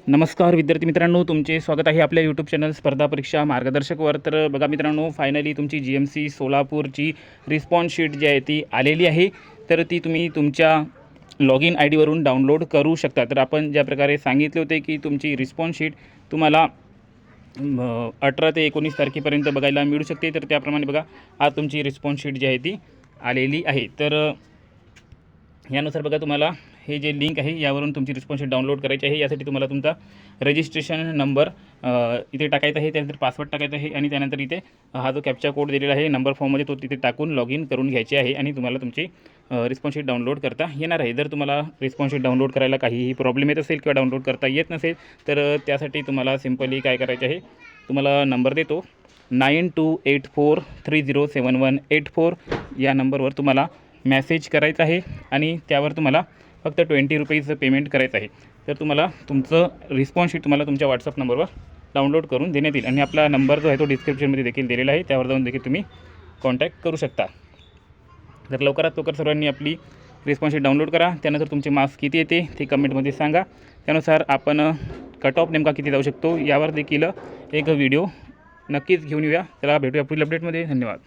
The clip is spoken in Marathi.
नमस्कार विद्यार्थी मित्रांनो, तुमचे स्वागत आहे आपल्या यूट्यूब चॅनल स्पर्धा परीक्षा मार्गदर्शकवर। तर बघा मित्रांनो, फायनली तुमची GMC सोलापूरची रिस्पॉन्स शीट जी आहे ती आलेली आहे। तर ती तुम्ही तुमच्या लॉग इन ID वरून डाउनलोड करू शकता। तर आपण ज्या प्रकारे सांगितले होते की तुमची रिस्पॉन्स शीट तुम्हाला 18 ते 19 तारखेपर्यंत बघायला मिळू शकते। तर त्याप्रमाणे बघा, आज तुमची रिस्पॉन्स शीट जी आहे ती आलेली आहे। तर यानुसार बघा, तुम्हाला हे जे लिंक आहे यावरून तुमची रिस्पॉन्स शीट डाउनलोड करायची आहे। यासाठी तुम्हाला तुमचा रजिस्ट्रेशन नंबर इथे टाकायचा आहे, त्यानंतर पासवर्ड टाकायचा आहे आणि त्यानंतर इथे हा जो कॅप्चा कोड दिलेला आहे नंबर फॉर्ममध्ये तो तिथे टाकून लॉग इन करून घ्यायचे आहे आणि तुम्हाला तुमची रिस्पॉन्स शीट डाउनलोड करता येणार आहे। जर तुम्हाला रिस्पॉन्स शीट डाउनलोड करायला काहीही प्रॉब्लेम येत असेल किंवा डाउनलोड करता येत नसेल तर त्यासाठी तुम्हाला सिम्पली काय करायचे आहे, तुम्हाला नंबर देतो 9284307184 या नंबरवर तुम्हाला मेसेज करायचा आहे आणि त्यावर तुम्हाला फक्त 20 रुपीज पेमेंट करायचं आहे। तर तुम्हाला तुमचं रिस्पॉन्स शीट तुम्हाला तुमच्या व्हॉट्सअप नंबरवर डाउनलोड करून देण्यात येईल आणि आपला नंबर जो आहे तो डिस्क्रिप्शनमध्ये देखील दिलेला आहे, त्यावर जाऊन देखील तुम्ही कॉन्टॅक्ट करू शकता। तर लवकरात लवकर सर्वांनी आपली रिस्पॉन्स शीट डाउनलोड करा। त्यानंतर तुमचे मार्क्स किती येते ते कमेंटमध्ये सांगा। त्यानुसार आपण कट ऑफ नेमका किती जाऊ शकतो यावर देखील एक व्हिडिओ नक्कीच घेऊन येऊया। चला भेटूया पुढील अपडेटमध्ये। धन्यवाद।